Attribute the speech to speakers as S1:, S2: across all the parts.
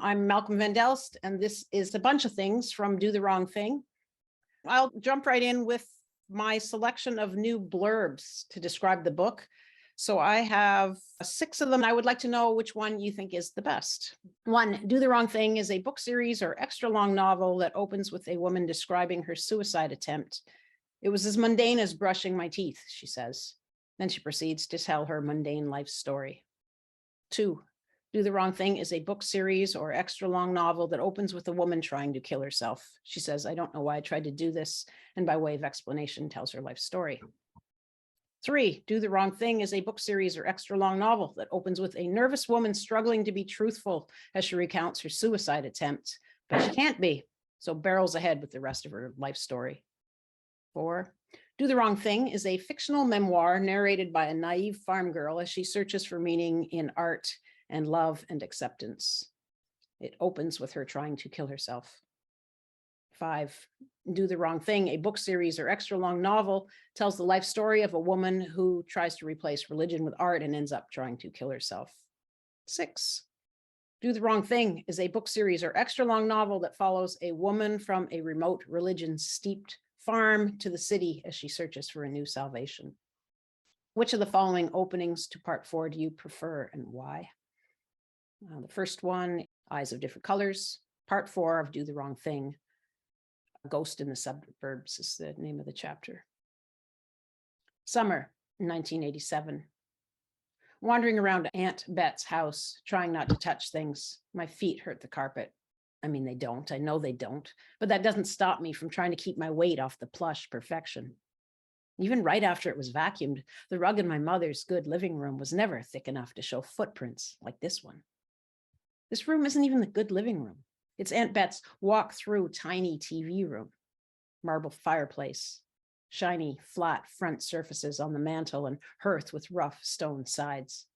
S1: I'm Malcolm Van Delst, and this is a bunch of things from Do the Wrong Thing. I'll jump right in with my selection of new blurbs to describe the book. So I have 6 of them. I would like to know which one you think is the best. 1, Do the Wrong Thing is a book series or extra long novel that opens with a woman describing her suicide attempt. It was as mundane as brushing my teeth, she says. Then she proceeds to tell her mundane life story. 2, Do the Wrong Thing is a book series or extra long novel that opens with a woman trying to kill herself. She says, I don't know why I tried to do this, and by way of explanation tells her life story. 3, Do the Wrong Thing is a book series or extra long novel that opens with a nervous woman struggling to be truthful as she recounts her suicide attempt, but she can't be, so barrels ahead with the rest of her life story. 4, Do the Wrong Thing is a fictional memoir narrated by a naive farm girl as she searches for meaning in art and love and acceptance. It opens with her trying to kill herself. 5, Do the Wrong Thing, a book series or extra long novel, tells the life story of a woman who tries to replace religion with art and ends up trying to kill herself. 6, Do the Wrong Thing is a book series or extra long novel that follows a woman from a remote religion-steeped farm to the city as she searches for a new salvation. Which of the following openings to part 4 do you prefer and why? The first one, Eyes of Different Colors. Part 4 of Do the Wrong Thing. A Ghost in the Suburbs is the name of the chapter. Summer, 1987. Wandering around Aunt Bet's house, trying not to touch things. My feet hurt the carpet. I mean, they don't. I know they don't. But that doesn't stop me from trying to keep my weight off the plush perfection. Even right after it was vacuumed, the rug in my mother's good living room was never thick enough to show footprints like this one. This room isn't even the good living room. It's Aunt Bet's walk-through tiny TV room. Marble fireplace, shiny, flat front surfaces on the mantel and hearth with rough stone sides.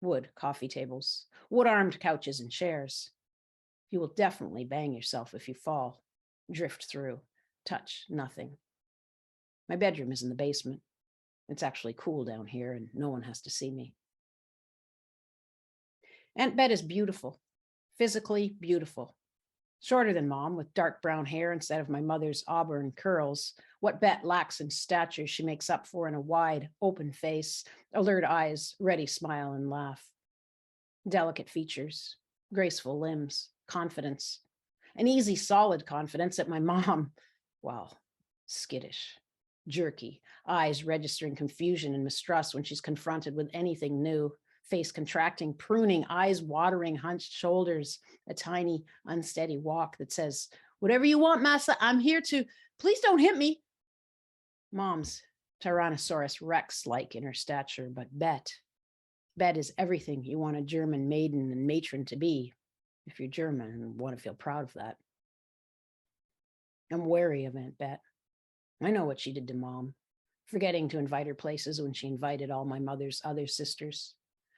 S1: Wood coffee tables, wood-armed couches and chairs. You will definitely bang yourself if you fall, drift through, touch nothing. My bedroom is in the basement. It's actually cool down here and no one has to see me. Aunt Bet is beautiful, physically beautiful. Shorter than Mom, with dark brown hair instead of my mother's auburn curls. What Bet lacks in stature, she makes up for in a wide, open face, alert eyes, ready smile and laugh. Delicate features, graceful limbs, confidence. An easy, solid confidence that my mom, well, skittish, jerky, eyes registering confusion and mistrust when she's confronted with anything new. Face contracting, pruning, eyes watering, hunched shoulders, a tiny, unsteady walk that says, whatever you want, Massa, I'm here to, please don't hit me. Mom's Tyrannosaurus Rex-like in her stature, but Bet is everything you want a German maiden and matron to be, if you're German and want to feel proud of that. I'm wary of Aunt Bet. I know what she did to Mom, forgetting to invite her places when she invited all my mother's other sisters.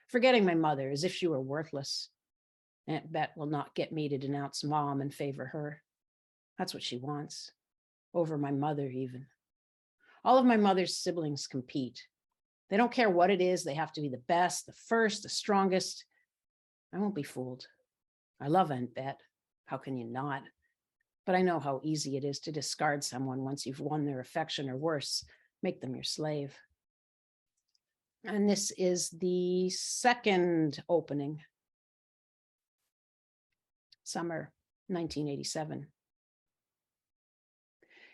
S1: Forgetting my mother as if she were worthless. Aunt Bet will not get me to denounce Mom and favor her. That's what she wants. Over my mother, even. All of my mother's siblings compete. They don't care what it is. They have to be the best, the first, the strongest. I won't be fooled. I love Aunt Bet. How can you not? But I know how easy it is to discard someone once you've won their affection, or worse, make them your slave. And this is the second opening. Summer, 1987.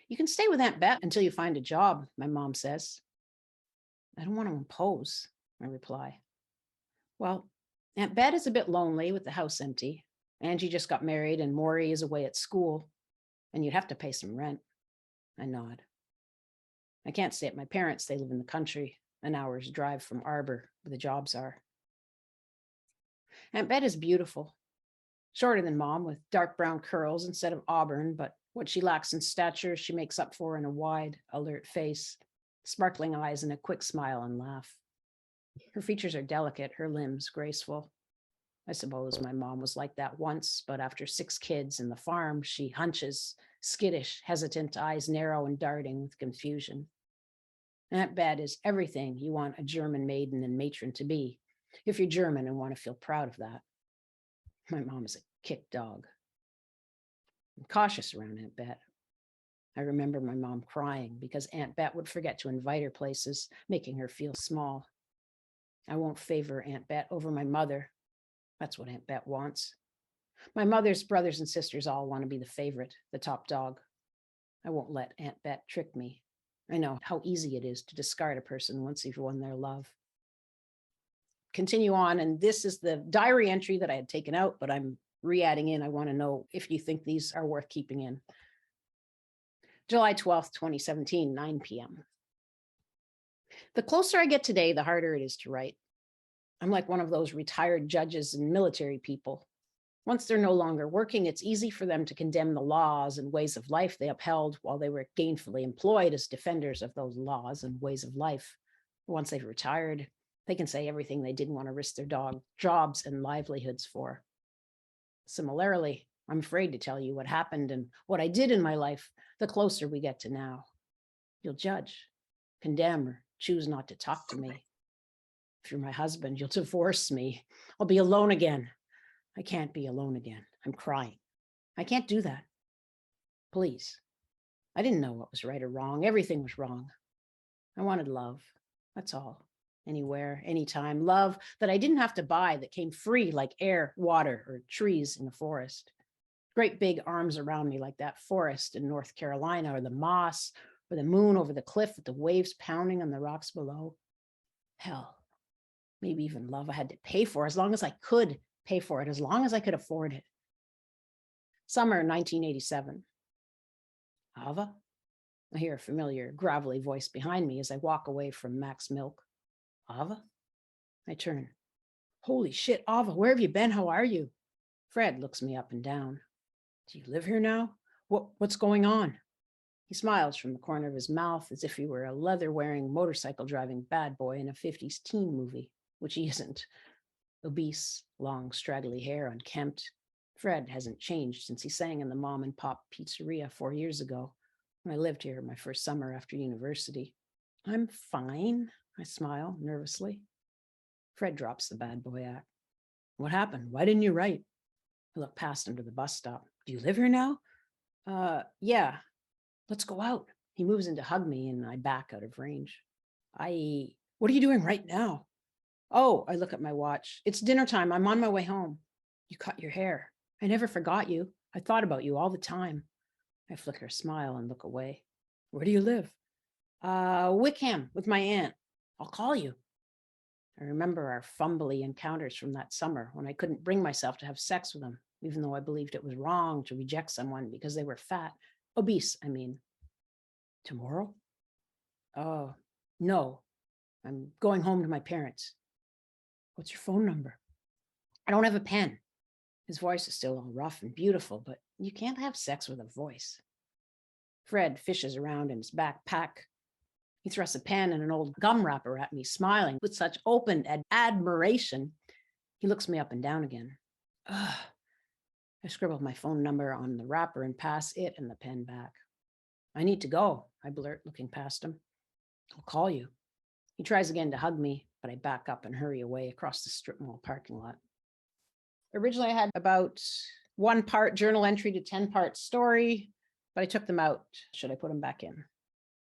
S1: You can stay with Aunt Bet until you find a job, my mom says. I don't want to impose, I reply. Well, Aunt Bet is a bit lonely with the house empty. Angie just got married and Maury is away at school. And you'd have to pay some rent. I nod. I can't stay at my parents'. They live in the country, an hour's drive from Arbor, where the jobs are. Aunt Bet is beautiful. Shorter than Mom, with dark brown curls instead of auburn, but what she lacks in stature, she makes up for in a wide, alert face, sparkling eyes, and a quick smile and laugh. Her features are delicate, her limbs graceful. I suppose my mom was like that once, but after 6 kids and the farm, she hunches, skittish, hesitant, eyes narrow and darting with confusion. Aunt Bet is everything you want a German maiden and matron to be, if you're German and want to feel proud of that. My mom is a Kick dog. I'm cautious around Aunt Bet. I remember my mom crying because Aunt Bet would forget to invite her places, making her feel small. I won't favor Aunt Bet over my mother. That's what Aunt Bet wants. My mother's brothers and sisters all want to be the favorite, the top dog. I won't let Aunt Bet trick me. I know how easy it is to discard a person once you've won their love. Continue on, and this is the diary entry that I had taken out, but I'm re-adding in. I want to know if you think these are worth keeping in. July 12th, 2017, 9 p.m. The closer I get today, the harder it is to write. I'm like one of those retired judges and military people. Once they're no longer working, it's easy for them to condemn the laws and ways of life they upheld while they were gainfully employed as defenders of those laws and ways of life. Once they've retired, they can say everything they didn't want to risk their jobs and livelihoods for. Similarly, I'm afraid to tell you what happened and what I did in my life the closer we get to now. You'll judge, condemn, or choose not to talk to me. If you're my husband, you'll divorce me. I'll be alone again. I can't be alone again. I'm crying. I can't do that. Please. I didn't know what was right or wrong. Everything was wrong. I wanted love. That's all. Anywhere, anytime. Love that I didn't have to buy, that came free like air, water, or trees in the forest. Great big arms around me like that forest in North Carolina, or the moss, or the moon over the cliff with the waves pounding on the rocks below. Hell, maybe even love I had to pay for, as long as I could pay for it, as long as I could afford it. Summer 1987. Ava? I hear a familiar, gravelly voice behind me as I walk away from Max Milk. Ava? I turn. Holy shit, Ava, where have you been? How are you? Fred looks me up and down. Do you live here now? What's going on? He smiles from the corner of his mouth as if he were a leather-wearing, motorcycle-driving bad boy in a 50s teen movie, which he isn't. Obese, long, straggly hair, unkempt. Fred hasn't changed since he sang in the mom and pop pizzeria 4 years ago, when I lived here my first summer after university. I'm fine, I smile nervously. Fred drops the bad boy act. What happened? Why didn't you write? I look past him to the bus stop. Do you live here now? Yeah. Let's go out. He moves in to hug me and I back out of range. What are you doing right now? Oh, I look at my watch. It's dinner time. I'm on my way home. You cut your hair. I never forgot you. I thought about you all the time. I flicker a smile and look away. Where do you live? Wickham with my aunt. I'll call you. I remember our fumbly encounters from that summer when I couldn't bring myself to have sex with him, even though I believed it was wrong to reject someone because they were fat. Obese, I mean. Tomorrow? Oh, no. I'm going home to my parents. What's your phone number? I don't have a pen. His voice is still all rough and beautiful, but you can't have sex with a voice. Fred fishes around in his backpack. He thrusts a pen and an old gum wrapper at me, smiling with such open admiration. He looks me up and down again. Ugh. I scribble my phone number on the wrapper and pass it and the pen back. I need to go, I blurt, looking past him. I'll call you. He tries again to hug me, but I back up and hurry away across the strip mall parking lot. Originally, I had about 1 part journal entry to 10-part story, but I took them out. Should I put them back in?